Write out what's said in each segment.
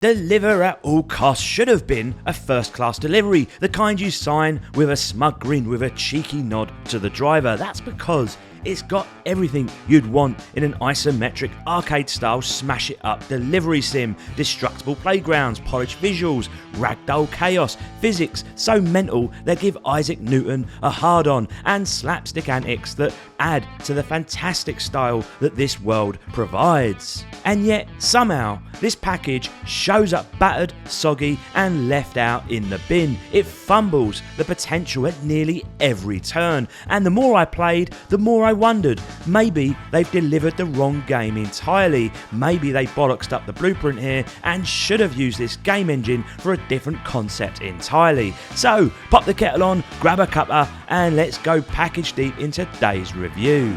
Deliver at all costs should have been a first-class delivery, the kind you sign with a smug grin with a cheeky nod to the driver. That's because it's got everything you'd want in an isometric arcade-style smash-it-up delivery sim. Destructible playgrounds, polished visuals, ragdoll chaos, physics so mental they give Isaac Newton a hard-on, and slapstick antics that add to the fantastic style that this world provides. And yet, somehow, this package shows up battered, soggy, and left out in the bin. It fumbles the potential at nearly every turn, and the more I played, the more I wondered, maybe they've delivered the wrong game entirely. Maybe they bollocksed up the blueprint here and should have used this game engine for a different concept entirely. So, pop the kettle on, grab a cuppa, and let's go package deep into today's review.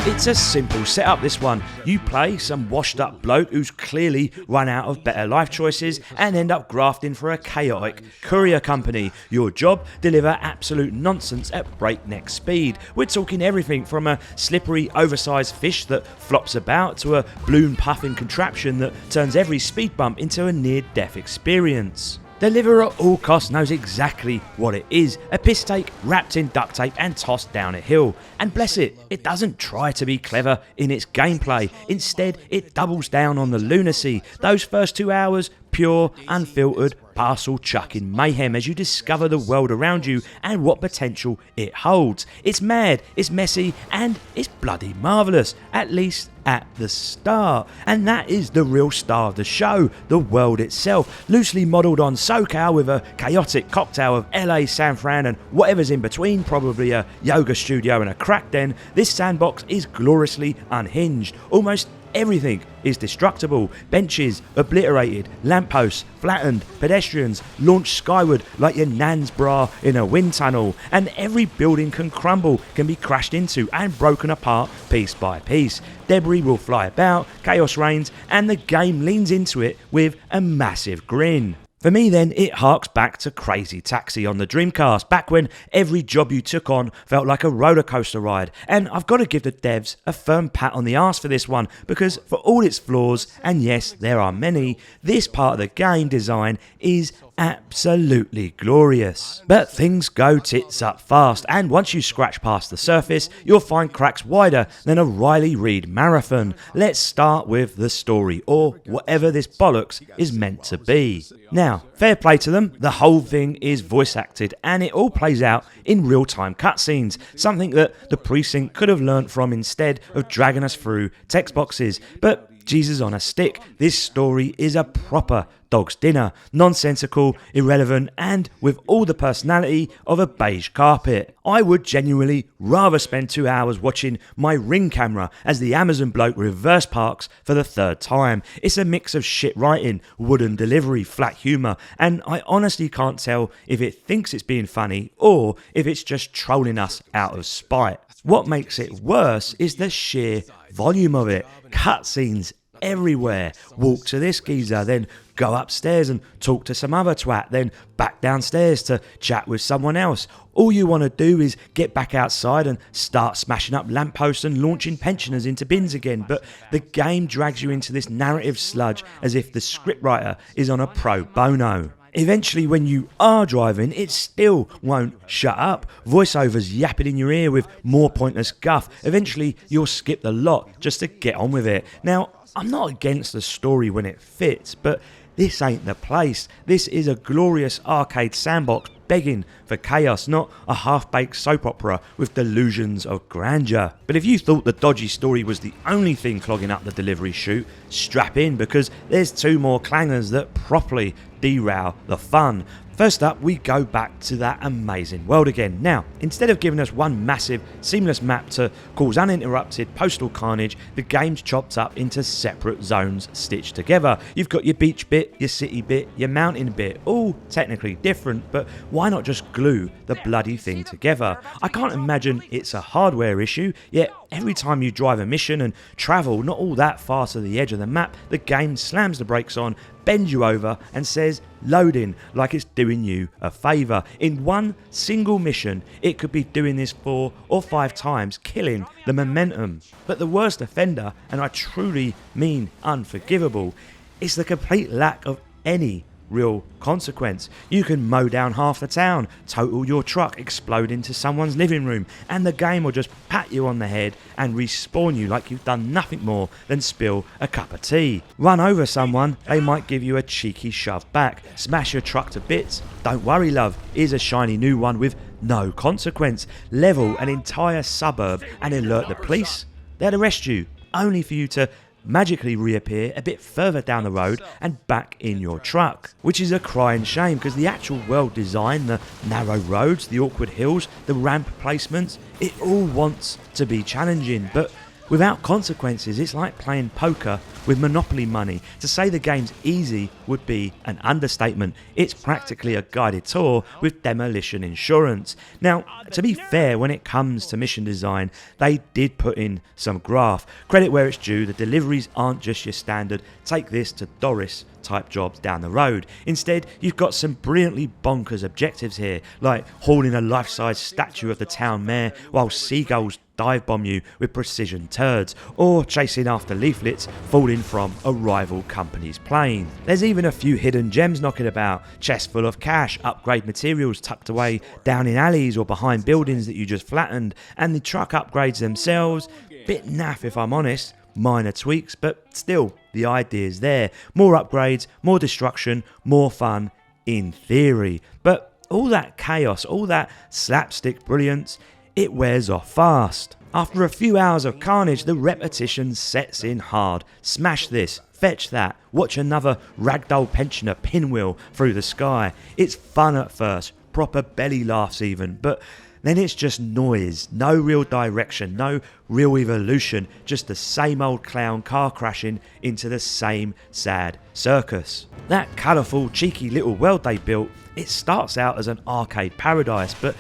It's a simple setup, this one. You play some washed up bloke who's clearly run out of better life choices and end up grafting for a chaotic courier company. Your job, deliver absolute nonsense at breakneck speed. We're talking everything from a slippery oversized fish that flops about to a balloon puffing contraption that turns every speed bump into a near-death experience. Deliver at all costs knows exactly what it is, a piss take wrapped in duct tape and tossed down a hill. And bless it, it doesn't try to be clever in its gameplay. Instead, it doubles down on the lunacy. Those first 2 hours, pure, unfiltered, parcel chucking mayhem as you discover the world around you and what potential it holds. It's mad, it's messy, and it's bloody marvellous, at least at the start. And that is the real star of the show, the world itself. Loosely modelled on SoCal with a chaotic cocktail of LA, San Fran, and whatever's in between, probably a yoga studio and a crack den, this sandbox is gloriously unhinged. Almost everything is destructible. Benches obliterated, lampposts flattened, pedestrians launched skyward like your nan's bra in a wind tunnel, and every building can crumble, can be crashed into and broken apart piece by piece. Debris will fly about, chaos reigns, and the game leans into it with a massive grin. For me then, it harks back to Crazy Taxi on the Dreamcast, back when every job you took on felt like a roller coaster ride. And I've got to give the devs a firm pat on the arse for this one, because for all its flaws, and yes, there are many, this part of the game design is absolutely glorious. But things go tits up fast, and once you scratch past the surface, you'll find cracks wider than a Riley Reid marathon. Let's start with the story, or whatever this bollocks is meant to be. Now, fair play to them, the whole thing is voice acted, and it all plays out in real-time cutscenes, something that the precinct could have learnt from instead of dragging us through text boxes. But Jesus on a stick, this story is a proper dog's dinner, nonsensical, irrelevant, and with all the personality of a beige carpet. I would genuinely rather spend 2 hours watching my Ring camera as the Amazon bloke reverse parks for the third time. It's a mix of shit writing, wooden delivery, flat humour, and I honestly can't tell if it thinks it's being funny or if it's just trolling us out of spite. What makes it worse is the sheer volume of it. Cutscenes everywhere. Walk to this geezer, then go upstairs and talk to some other twat, then back downstairs to chat with someone else. All you want to do is get back outside and start smashing up lampposts and launching pensioners into bins again, but the game drags you into this narrative sludge as if the scriptwriter is on a pro bono. Eventually, when you are driving, it still won't shut up. Voiceovers yapping in your ear with more pointless guff. Eventually, you'll skip the lot just to get on with it. Now, I'm not against the story when it fits, but this ain't the place. This is a glorious arcade sandbox begging for chaos, not a half-baked soap opera with delusions of grandeur. But if you thought the dodgy story was the only thing clogging up the delivery chute, strap in, because there's 2 more clangers that properly derail the fun. First up, we go back to that amazing world again. Now, instead of giving us one massive, seamless map to cause uninterrupted postal carnage, the game's chopped up into separate zones stitched together. You've got your beach bit, your city bit, your mountain bit, all technically different, but why not just glue the bloody thing together? I can't imagine it's a hardware issue, yet every time you drive a mission and travel not all that far to the edge of the map, the game slams the brakes on, bends you over and says loading, like it's doing you a favour. In one single mission, it could be doing this 4 or 5 times, killing the momentum. But the worst offender, and I truly mean unforgivable, is the complete lack of any real consequence. You can mow down half the town, total your truck, explode into someone's living room, and the game will just pat you on the head and respawn you like you've done nothing more than spill a cup of tea. Run over someone, they might give you a cheeky shove back. Smash your truck to bits, don't worry love, here's a shiny new one with no consequence. Level an entire suburb and alert the police, they'll arrest you, only for you to magically reappear a bit further down the road and back in your truck. Which is a crying shame, because the actual world design, the narrow roads, the awkward hills, the ramp placements, it all wants to be challenging, but without consequences. It's like playing poker with Monopoly money. To say the game's easy would be an understatement. It's practically a guided tour with demolition insurance. Now, to be fair, when it comes to mission design, they did put in some graft. Credit where it's due, the deliveries aren't just your standard take this to Doris type jobs down the road. Instead, you've got some brilliantly bonkers objectives here, like hauling a life-size statue of the town mayor while seagulls dive bomb you with precision turds, or chasing after leaflets falling from a rival company's plane. There's even a few hidden gems knocking about, chests full of cash, upgrade materials tucked away down in alleys or behind buildings that you just flattened, and the truck upgrades themselves, bit naff if I'm honest, minor tweaks, but still, the idea's there. More upgrades, more destruction, more fun, in theory. But all that chaos, all that slapstick brilliance, it wears off fast. After a few hours of carnage, the repetition sets in hard. Smash this, fetch that, watch another ragdoll pensioner pinwheel through the sky. It's fun at first, proper belly laughs even, but then it's just noise, no real direction, no real evolution, just the same old clown car crashing into the same sad circus. That colourful, cheeky little world they built, it starts out as an arcade paradise, but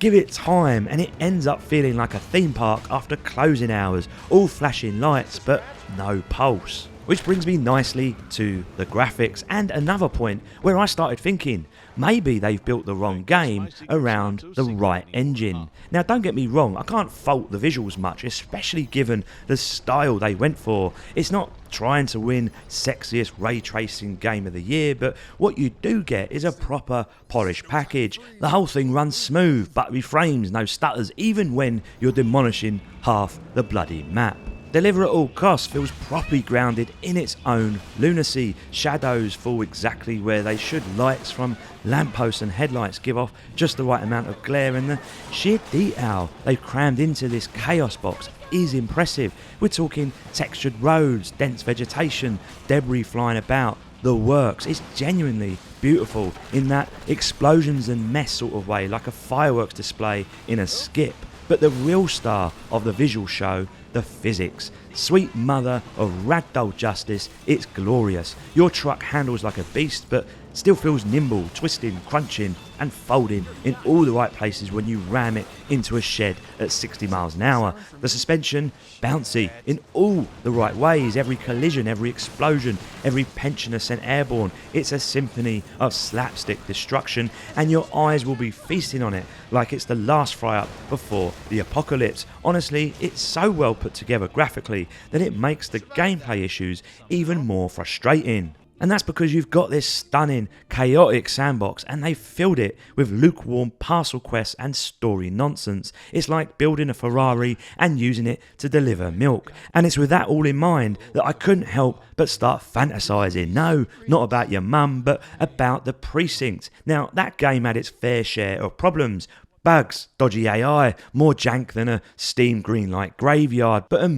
give it time and it ends up feeling like a theme park after closing hours, all flashing lights but no pulse. Which brings me nicely to the graphics, and another point where I started thinking, maybe they've built the wrong game around the right engine. Now don't get me wrong, I can't fault the visuals much, especially given the style they went for. It's not trying to win sexiest ray tracing game of the year, but what you do get is a proper polished package. The whole thing runs smooth, buttery frames, no stutters, even when you're demolishing half the bloody map. Deliver at all costs feels properly grounded in its own lunacy. Shadows fall exactly where they should. Lights from lampposts and headlights give off just the right amount of glare, and the sheer detail they've crammed into this chaos box is impressive. We're talking textured roads, dense vegetation, debris flying about, the works. It's genuinely beautiful in that explosions and mess sort of way, like a fireworks display in a skip. But the real star of the visual show, the physics. Sweet mother of ragdoll justice, it's glorious. Your truck handles like a beast, but still feels nimble, twisting, crunching and folding in all the right places when you ram it into a shed at 60 miles an hour. The suspension, bouncy in all the right ways. Every collision, every explosion, every pensioner sent airborne. It's a symphony of slapstick destruction, and your eyes will be feasting on it like it's the last fry-up before the apocalypse. Honestly, it's so well put together graphically that it makes the gameplay issues even more frustrating. And that's because you've got this stunning, chaotic sandbox and they've filled it with lukewarm parcel quests and story nonsense. It's like building a Ferrari and using it to deliver milk. And it's with that all in mind that I couldn't help but start fantasising. No, not about your mum, but about the precinct. Now, that game had its fair share of problems. Bugs, dodgy AI, more jank than a steam greenlight graveyard. But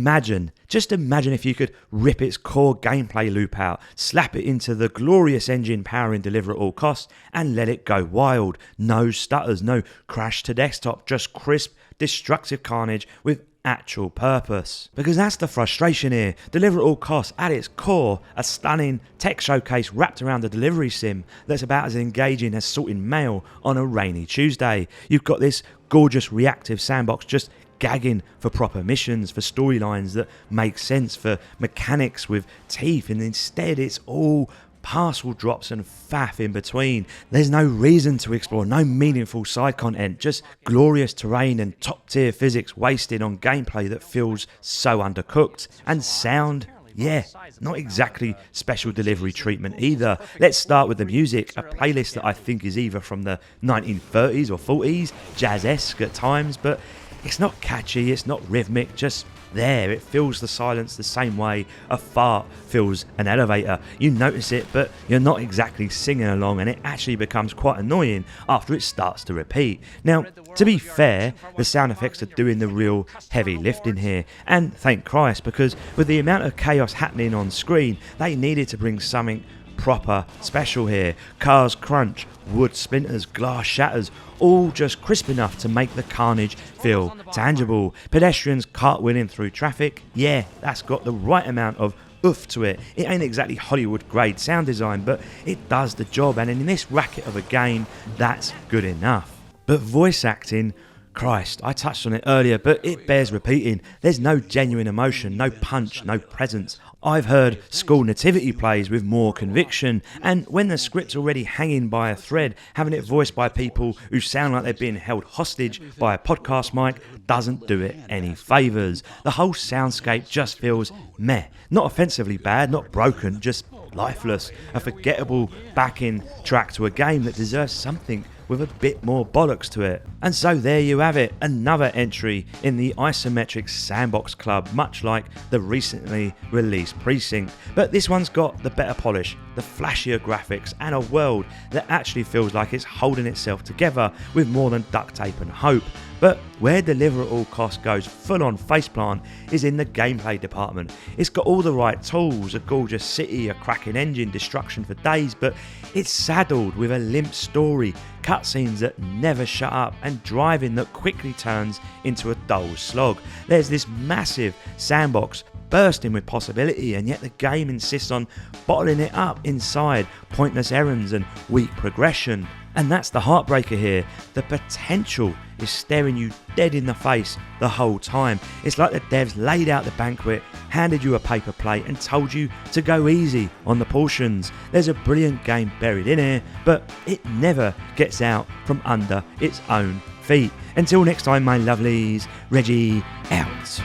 just imagine if you could rip its core gameplay loop out, slap it into the glorious engine powering Deliver at all costs, and let it go wild. No stutters, no crash to desktop, just crisp, destructive carnage with actual purpose. Because that's the frustration here. Deliver at all costs, at its core, a stunning tech showcase wrapped around a delivery sim that's about as engaging as sorting mail on a rainy Tuesday. You've got this gorgeous reactive sandbox just gagging for proper missions, for storylines that make sense, for mechanics with teeth, and instead it's all parcel drops and faff in between. There's no reason to explore, no meaningful side content, just glorious terrain and top tier physics wasted on gameplay that feels so undercooked. And sound, yeah, not exactly special delivery treatment either. Let's start with the music, a playlist that I think is either from the 1930s or 40s, jazz-esque at times, but it's not catchy, it's not rhythmic, just there. It fills the silence the same way a fart fills an elevator. You notice it, but you're not exactly singing along, and it actually becomes quite annoying after it starts to repeat. Now, to be fair, the sound effects are doing the real heavy lifting here, and thank Christ, because with the amount of chaos happening on screen, they needed to bring something proper special here. Cars crunch, wood splinters, glass shatters, all just crisp enough to make the carnage feel tangible. Pedestrians cartwheeling through traffic, yeah, that's got the right amount of oof to it. It ain't exactly Hollywood grade sound design, but it does the job, and in this racket of a game, that's good enough. But voice acting, Christ, I touched on it earlier, but it bears repeating. There's no genuine emotion, no punch, no presence. I've heard school nativity plays with more conviction, and when the script's already hanging by a thread, having it voiced by people who sound like they're being held hostage by a podcast mic doesn't do it any favours. The whole soundscape just feels meh. Not offensively bad, not broken, just lifeless. A forgettable backing track to a game that deserves something with a bit more bollocks to it. And so there you have it, another entry in the isometric sandbox club, much like the recently released Precinct. But this one's got the better polish, the flashier graphics, and a world that actually feels like it's holding itself together with more than duct tape and hope. But where Deliver at All Costs goes full on faceplant is in the gameplay department. It's got all the right tools, a gorgeous city, a cracking engine, destruction for days, but it's saddled with a limp story, cutscenes that never shut up, and driving that quickly turns into a dull slog. There's this massive sandbox bursting with possibility, and yet the game insists on bottling it up inside pointless errands and weak progression. And that's the heartbreaker here. The potential is staring you dead in the face the whole time. It's like the devs laid out the banquet, handed you a paper plate and told you to go easy on the portions. There's a brilliant game buried in here, but it never gets out from under its own feet. Until next time, my lovelies, Reggie out.